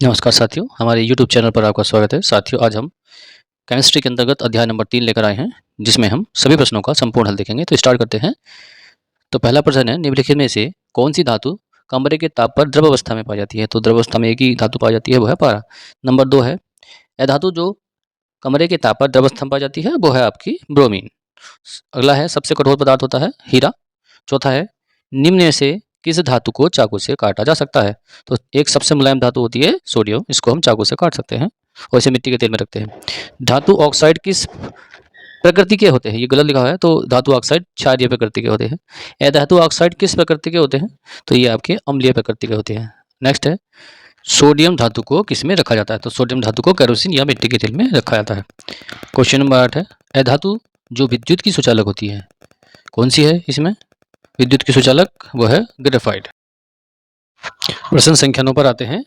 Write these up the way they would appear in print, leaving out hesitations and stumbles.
नमस्कार साथियों, हमारे YouTube चैनल पर आपका स्वागत है। साथियों, आज हम केमिस्ट्री के अंतर्गत अध्याय नंबर 3 लेकर आए हैं, जिसमें हम सभी प्रश्नों का संपूर्ण हल देखेंगे। तो स्टार्ट करते हैं। तो पहला प्रश्न है, निम्नलिखित में से कौन सी धातु कमरे के ताप पर द्रव अवस्था में पाई जाती है? तो द्रव अवस्था में एक ही धातु पाई जाती है, वो है पारा। नंबर 2 है, यह धातु जो कमरे के ताप पर द्रव अवस्था में पाई जाती है, वो है आपकी ब्रोमीन। अगला है, सबसे कठोर पदार्थ होता है हीरा। चौथा है, निम्न में से किस धातु को चाकू से काटा जा सकता है? तो एक सबसे मुलायम धातु होती है सोडियम, इसको हम चाकू से काट सकते हैं और इसे मिट्टी के तेल में रखते हैं। धातु ऑक्साइड किस प्रकृति के होते हैं? ये गलत लिखा है, तो धातु ऑक्साइड क्षारीय प्रकृति के होते हैं। धातु ऑक्साइड किस प्रकृति के होते हैं? तो ये आपके अम्लीय प्रकृति के होते हैं। नेक्स्ट है, सोडियम धातु को किस में रखा जाता है? तो सोडियम धातु को केरोसिन या मिट्टी के तेल में रखा जाता है। क्वेश्चन नंबर 8 है, यह धातु जो विद्युत की सुचालक होती है, कौन सी है इसमें? विद्युत की सुचालक वो है ग्रेफाइट। प्रश्न संख्या 9 पर आते हैं।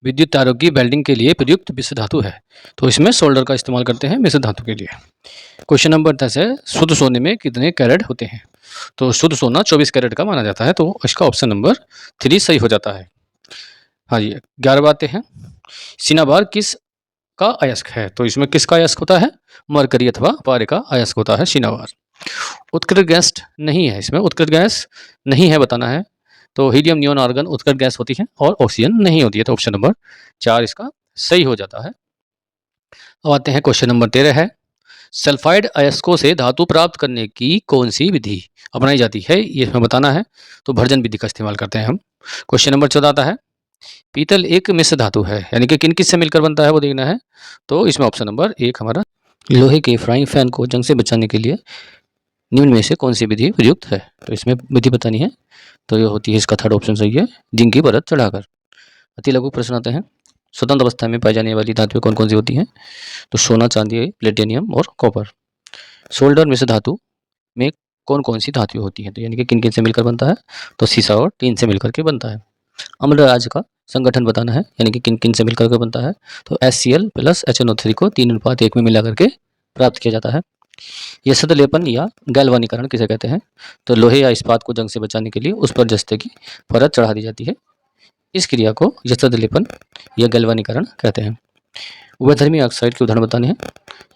विद्युत तारों की वेल्डिंग के लिए प्रयुक्त मिश्र धातु है, तो इसमें सोल्डर का इस्तेमाल करते हैं मिश्र धातु के लिए। क्वेश्चन नंबर 10 है, शुद्ध सोने में कितने कैरेट होते हैं? तो शुद्ध सोना 24 कैरेट का माना जाता है, तो इसका ऑप्शन नंबर 3 सही हो जाता है। हाँ जी, 11 बातें हैं। सिनाबार किस का अयस्क है? तो इसमें किसका अयस्क होता है? मरकरी अथवा पारे का अयस्क होता है सिनाबार। उत्कृष्ट गैस नहीं है, इसमें उत्कृष्ट गैस नहीं है बताना है, तो हीलियम नियॉन आर्गन उत्कृष्ट गैस होती है और ऑक्सीजन नहीं होती है, तो ऑप्शन नंबर 4 इसका सही हो जाता है। अब आते हैं, क्वेश्चन नंबर 13 है, सल्फाइड अयस्कों से धातु प्राप्त करने की कौन सी विधि अपनाई जाती है? ये इसमें बताना है, तो भर्जन विधि का इस्तेमाल करते हैं हम। क्वेश्चन नंबर 14 आता है, पीतल एक मिश्र धातु है, यानी कि किन किस से मिलकर बनता है वो देखना है, तो इसमें ऑप्शन नंबर 1 हमारा। लोहे के फ्राइंग पैन को जंग से बचाने के लिए निम्न में से कौन सी विधि प्रयुक्त है? तो इसमें विधि बतानी है, तो ये होती है, इसका थर्ड ऑप्शन सही है, जिंक की परत चढ़ाकर। अति लघु प्रश्न आते हैं, स्वतंत्र अवस्था में पाई जाने वाली धातुएं कौन कौन सी होती हैं? तो सोना, चांदी, प्लेटिनियम और कॉपर। सोल्डर मिश्र धातु में कौन कौन सी धातुएं होती हैं? तो यानी कि किन किन से मिलकर बनता है? तो सीसा और टीन से मिलकर के बनता है। अम्लराज का संगठन बताना है, यानी कि किन किन से मिलकर के बनता है? तो HCl प्लस HNO3 को 3:1 में मिला करके प्राप्त किया जाता है। यह सदलेपन या गैल्वानीकरण किसे कहते हैं? तो लोहे या इस्पात को जंग से बचाने के लिए उस पर जस्ते की परत चढ़ा दी जाती है, इस क्रिया को सदलेपन या गैल्वानीकरण कहते हैं। उभयधर्मी ऑक्साइड के उदाहरण बताने हैं,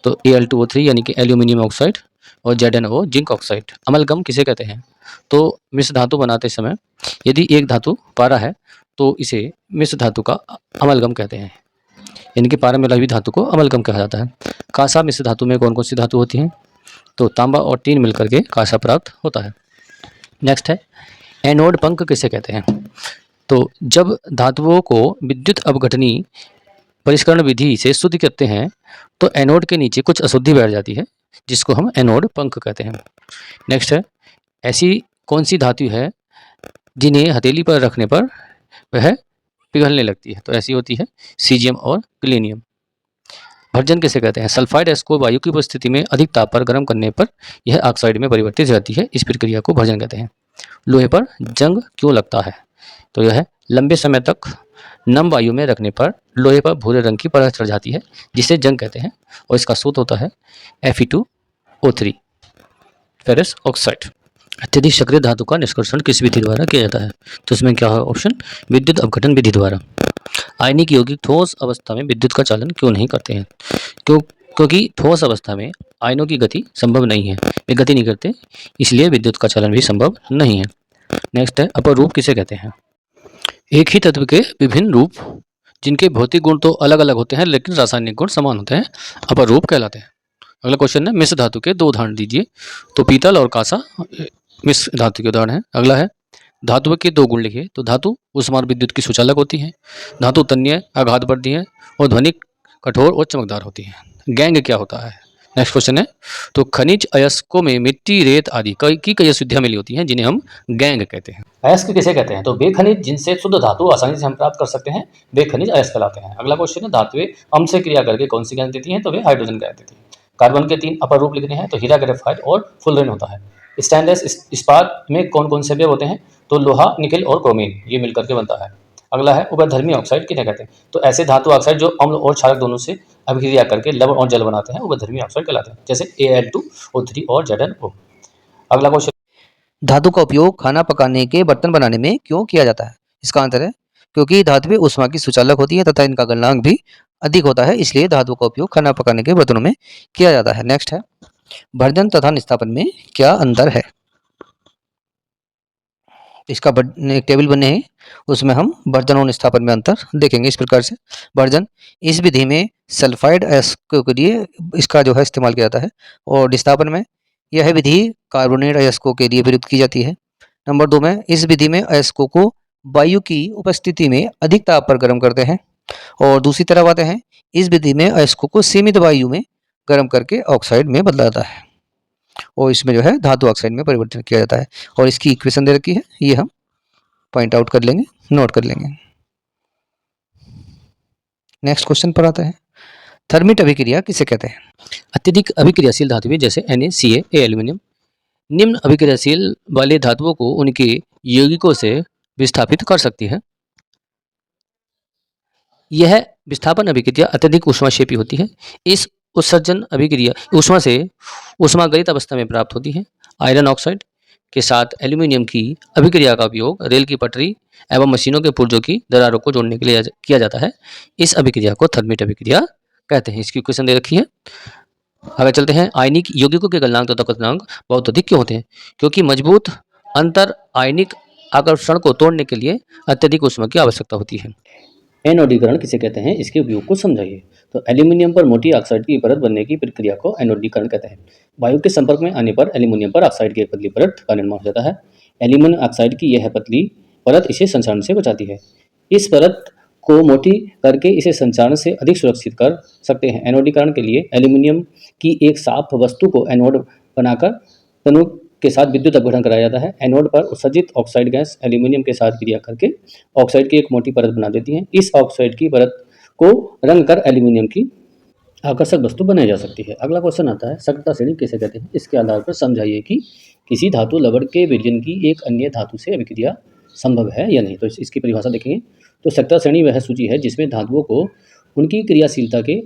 तो Al2O3 यानी कि एल्यूमिनियम ऑक्साइड और ZnO जिंक ऑक्साइड। अमलगम किसे कहते हैं? तो मिश्र धातु बनाते समय यदि एक धातु पारा है तो इसे मिश्र धातु का अमलगम कहते हैं, यानी कि पारा मिला हुई धातु को अमलगम कहा जाता है। कांसा मिश्र धातु में कौन कौन सी धातु होती हैं? तो तांबा और टीन मिलकर के कांसा प्राप्त होता है। नेक्स्ट है, एनोड पंख किसे कहते हैं? तो जब धातुओं को विद्युत अपघटनी परिष्करण विधि से शुद्ध करते हैं तो एनोड के नीचे कुछ अशुद्धि बैठ जाती है, जिसको हम एनोड पंख कहते हैं। नेक्स्ट है, ऐसी कौन सी धातु है जिन्हें हथेली पर रखने पर वह पिघलने लगती है? तो ऐसी होती है सीजियम और गैलियम। भर्जन किसे कहते हैं? सल्फाइड अयस्क को वायु की उपस्थिति में अधिक ताप पर गर्म करने पर यह ऑक्साइड में परिवर्तित हो जाती है, इस प्रक्रिया को भर्जन कहते हैं। लोहे पर जंग क्यों लगता है? तो यह लंबे समय तक नम वायु में रखने पर लोहे पर भूरे रंग की परत चढ़ जाती है, जिसे जंग कहते हैं, और इसका स्रोत होता है Fe2O3 फेरस ऑक्साइड। अत्यधिक सक्रिय धातु का निष्कर्षण किस विधि द्वारा किया जाता है? तो इसमें क्या है ऑप्शन? विद्युत अपघटन विधि द्वारा। आयनिक यौगिक ठोस अवस्था में विद्युत का चालन क्यों नहीं करते हैं? क्योंकि ठोस अवस्था में आयनों की गति संभव नहीं है, वे गति नहीं करते, इसलिए विद्युत का चालन भी संभव नहीं है। नेक्स्ट है, अपरूप किसे कहते हैं? एक ही तत्व के विभिन्न रूप जिनके भौतिक गुण तो अलग अलग होते हैं लेकिन रासायनिक गुण समान होते हैं, अपरूप कहलाते हैं। अगला क्वेश्चन है, मिश्र धातु के 2 उदाहरण दीजिए। तो पीतल और कांसा मिश्र धातु के उदाहरण है। अगला है, धातु के 2 गुण लिखिए। तो धातु ऊष्मा विद्युत की सुचालक होती है, धातु तन्य आघातवर्ती है और ध्वनिक कठोर और चमकदार होती है। गैंग क्या होता है? नेक्स्ट क्वेश्चन है, तो खनिज अयस्कों में मिट्टी, रेत आदि की कई अशुद्धियां मिली होती हैं, जिन्हें हम गैंग कहते हैं। अयस्क किसे कहते हैं? तो वे खनिज जिनसे शुद्ध धातु आसानी से हम प्राप्त कर सकते हैं, वे खनिज अयस्क कहलाते हैं। अगला क्वेश्चन है, धातुएं अम्ल से क्रिया करके कौन सी गैस देती हैं? तो वे हाइड्रोजन गैस देती हैं। कार्बन के 3 अपर रूप लिखने हैं, तो हीरा, ग्रेफाइट और फुलरेन होता है। स्टेनलेस इस्पात में कौन कौन से अवयव होते हैं? तो लोहा, निकेल और क्रोमिन, ये मिलकर के बनता है। अगला है, उभयधर्मी ऑक्साइड किन्हें कहते हैं? तो ऐसे धातु ऑक्साइड जो अम्ल और क्षारक दोनों से अभिक्रिया करके लवण और जल बनाते हैं, उभयधर्मी ऑक्साइड कहलाते हैं, जैसे Al2O3 और ZnO। अगला क्वेश्चन, धातु का उपयोग खाना पकाने के बर्तन बनाने में क्यों किया जाता है? इसका आंसर है, क्योंकि धातुएं ऊष्मा की सुचालक होती है तथा इनका गलनांक भी अधिक होता है, इसलिए धातु का उपयोग खाना पकाने के बर्तनों में किया जाता है। नेक्स्ट है, भर्जन तथा निस्तापन में क्या अंतर है। इसका एक टेबल बने हैं, उसमें हम भर्जन और निस्तापन में अंतर देखेंगे इस प्रकार से। भर्जन, इस विधि में सल्फाइड अयस्कों के लिए इसका जो है इस्तेमाल किया जाता है, और निस्तापन में यह विधि कार्बोनेट अयस्कों के लिए प्रयुक्त की जाती है। नंबर 2 में, इस विधि में अयस्कों को वायु की उपस्थिति में अधिक ताप पर गर्म करते हैं, और दूसरी तरफ आते हैं, इस विधि में अयस्कों को सीमित वायु में गर्म करके ऑक्साइड में बदला जाता है, और इसमें जो है धातु ऑक्साइड में परिवर्तन किया जाता है। और इसकी इक्वेशन दे रखी है, ये हम पॉइंट आउट कर लेंगे, नोट कर लेंगे। नेक्स्ट क्वेश्चन पर आता है, थर्मिट अभिक्रिया किसे कहते हैं। अत्यधिक अभिक्रियाशील धातुएं जैसे Na, Ca, एल्यूमिनियम निम्न अभिक्रियाशील वाले धातुओं को उनके यौगिकों से विस्थापित कर सकती है। यह विस्थापन अभिक्रिया अत्यधिक ऊष्माक्षेपी होती है। इस उत्सर्जन अभिक्रिया ऊष्मा से ऊष्मागलित अवस्था में प्राप्त होती है। आयरन ऑक्साइड के साथ एल्यूमिनियम की अभिक्रिया का उपयोग रेल की पटरी एवं मशीनों के पुर्जों की दरारों को जोड़ने के लिए किया जाता है। इस अभिक्रिया को थर्मिट अभिक्रिया कहते हैं। इसकी क्वेश्चन दे रखी है। आगे चलते हैं, आयनिक यौगिकों के गलनांक तथा क्वथनांक बहुत अधिक क्यों होते हैं। क्योंकि मजबूत अंतर आयनिक आकर्षण को तोड़ने के लिए अत्यधिक ऊष्मा की आवश्यकता होती है। एनोडीकरण किसे कहते हैं, इसके उपयोग को समझाइए। तो एल्यूमिनियम पर मोटी ऑक्साइड की परत बनने की प्रक्रिया को एनोडीकरण कहते हैं। वायु के संपर्क में आने पर एल्यूमिनियम पर ऑक्साइड की एक पतली परत का निर्माण हो जाता है। एल्यूमिनियम ऑक्साइड की यह पतली परत इसे संचारण से बचाती है। इस परत को मोटी करके इसे संचारण से अधिक सुरक्षित कर सकते हैं। एनोडीकरण के लिए एल्यूमिनियम की एक साफ वस्तु को एनोड बनाकर तनु के साथ विद्युत अपघटन कराया जाता है। एनोड पर उत्सर्जित ऑक्साइड गैस एल्यूमिनियम के साथ क्रिया करके ऑक्साइड की एक मोटी परत बना देती है। इस ऑक्साइड की परत को रंग कर एल्यूमिनियम की आकर्षक वस्तु बनाई जा सकती है। अगला क्वेश्चन आता है, सक्रियता श्रेणी किसे कहते हैं। इसके आधार पर समझाइए कि किसी धातु लवण के विलयन की एक अन्य धातु से अभिक्रिया संभव है या नहीं। तो इसकी परिभाषा देखेंगे तो सक्रियता श्रेणी वह सूची है जिसमें धातुओं को उनकी क्रियाशीलता के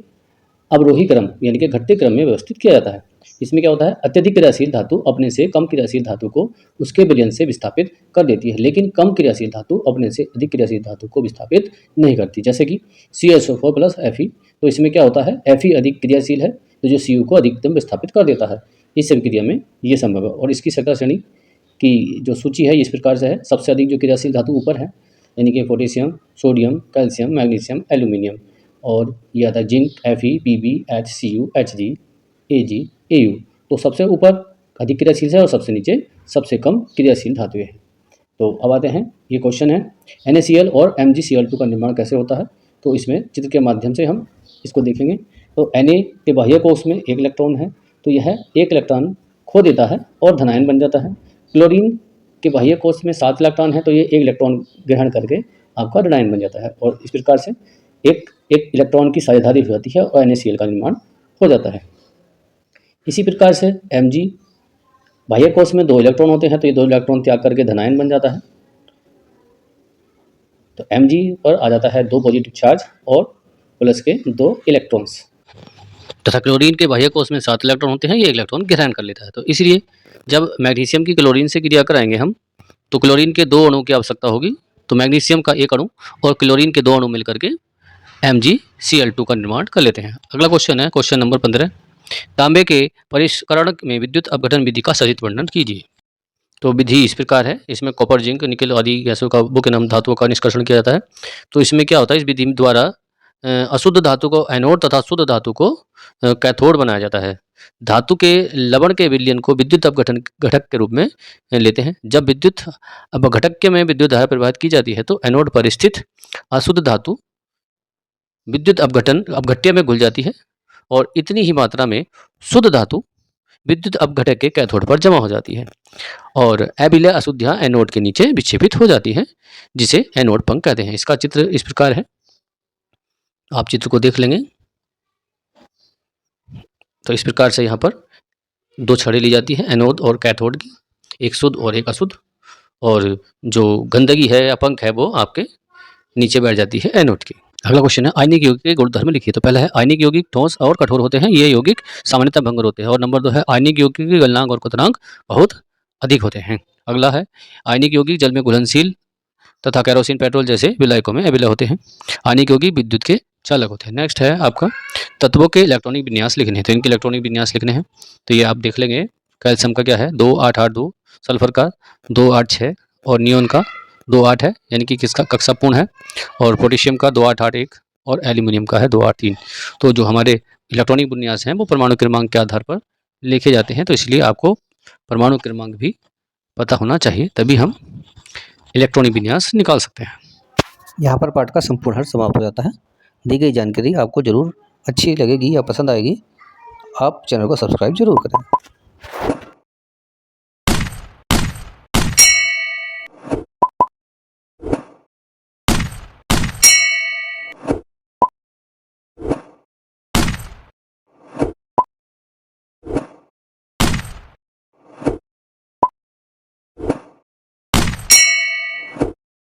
अवरोही क्रम यानी कि घटते क्रम में व्यवस्थित किया जाता है। इसमें क्या होता है, अत्यधिक क्रियाशील धातु अपने से कम क्रियाशील धातु को उसके विलयन से विस्थापित कर देती है, लेकिन कम क्रियाशील धातु अपने से अधिक क्रियाशील धातु को विस्थापित नहीं करती। जैसे कि CSO4 प्लस Fe, तो इसमें क्या होता है, Fe अधिक क्रियाशील है तो जो Cu को अधिकतम विस्थापित कर देता है। इस अभिक्रिया में ये संभव है। और इसकी सक्रियता श्रेणी की जो सूची है इस प्रकार से है। सबसे अधिक जो क्रियाशील धातु ऊपर है यानी कि potassium, sodium, calcium, magnesium, aluminium, और ये आता है zinc, Fe, Pb, HCu, Hg, Ag, Au। तो सबसे ऊपर अधिक क्रियाशील है और सबसे नीचे सबसे कम क्रियाशील धातुएं हैं। तो अब आते हैं, ये क्वेश्चन है NaCl और MgCl2 का निर्माण कैसे होता है। तो इसमें चित्र के माध्यम से हम इसको देखेंगे। तो Na के बाह्य कोश में एक इलेक्ट्रॉन है तो यह एक इलेक्ट्रॉन खो देता है और धनायन बन जाता है। क्लोरीन के बाह्य कोश में 7 इलेक्ट्रॉन है तो ये एक इलेक्ट्रॉन ग्रहण करके आपका ऋणायन बन जाता है, और इस प्रकार से एक इलेक्ट्रॉन की साझेदारी हो जाती है और NaCl का निर्माण हो जाता है। इसी प्रकार से Mg बाह्य कोश में 2 इलेक्ट्रॉन होते हैं तो ये 2 इलेक्ट्रॉन त्याग करके धनायन बन जाता है। तो Mg पर आ जाता है 2 पॉजिटिव चार्ज और प्लस के 2 इलेक्ट्रॉन्स, तथा क्लोरीन के बाह्य कोश में 7 इलेक्ट्रॉन होते हैं, ये इलेक्ट्रॉन ग्रहण कर लेता है। तो इसलिए जब मैग्नीशियम की क्लोरीन से क्रिया कराएंगे हम तो क्लोरीन के 2 अणु की आवश्यकता होगी। तो मैग्नीशियम का 1 अणु और क्लोरीन के 2 अणु मिलकर के MgCl2 का निर्माण कर लेते हैं। अगला क्वेश्चन है, क्वेश्चन नंबर 15, तांबे के परिष्करण में विद्युत अपघटन विधि का सचित्र वर्णन कीजिए। तो विधि इस प्रकार है, इसमें कॉपर, जिंक, निकल आदि गैसों का मुख्य नाम धातुओं का निष्कर्षण किया जाता है। तो इसमें क्या होता है, इस विधि द्वारा अशुद्ध धातु को एनोड तथा शुद्ध धातु को कैथोड बनाया जाता है। धातु के लवण के विलयन को विद्युत अपघटन घटक के रूप में लेते हैं। जब विद्युत अपघटक में विद्युत धारा प्रवाहित की जाती है तो एनोड पर स्थित अशुद्ध धातु विद्युत अपघट्य में घुल जाती है और इतनी ही मात्रा में शुद्ध धातु विद्युत अपघटक के कैथोड पर जमा हो जाती है और अविलय अशुद्धियाँ एनोड के नीचे विक्षेपित हो जाती है, जिसे एनोड पंख कहते हैं। इसका चित्र इस प्रकार है, आप चित्र को देख लेंगे। तो इस प्रकार से यहाँ पर 2 छड़ें ली जाती है एनोड और कैथोड की, एक शुद्ध और एक अशुद्ध, और जो गंदगी है या पंख है वो आपके नीचे बैठ जाती है एनोड की। अगला क्वेश्चन है, आयनिक यौगिक के गुणधर्म लिखिए। तो पहला है, आयनिक यौगिक ठोस और कठोर होते हैं, ये यौगिक सामान्यतः भंगुर होते हैं। और नंबर 2 है, आयनिक यौगिक के गलनांक और क्वथनांक बहुत अधिक होते हैं। अगला है, आयनिक यौगिक जल में घुलनशील तथा केरोसिन पेट्रोल जैसे विलायकों में अभिलय होते हैं। आयनिक यौगिक विद्युत के चालक होते हैं। नेक्स्ट है आपका तत्वों के इलेक्ट्रॉनिक विन्यास लिखने हैं, तो इनके इलेक्ट्रॉनिक विन्यास लिखने हैं। तो ये आप देख लेंगे, कैल्शियम का क्या है 2882, सल्फर का 286 और नियोन का 28 है, यानी कि किसका कक्षा पूर्ण है, और पोटेशियम का 2881 और एल्यूमिनियम का है 283। तो जो हमारे इलेक्ट्रॉनिक विन्यास हैं वो परमाणु क्रमांक के आधार पर लिखे जाते हैं, तो इसलिए आपको परमाणु क्रमांक भी पता होना चाहिए, तभी हम इलेक्ट्रॉनिक विन्यास निकाल सकते हैं। यहाँ पर पाठ का संपूर्ण अर्थ समाप्त हो जाता है। दी गई जानकारी आपको ज़रूर अच्छी लगेगी या पसंद आएगी। आप चैनल को सब्सक्राइब जरूर करें।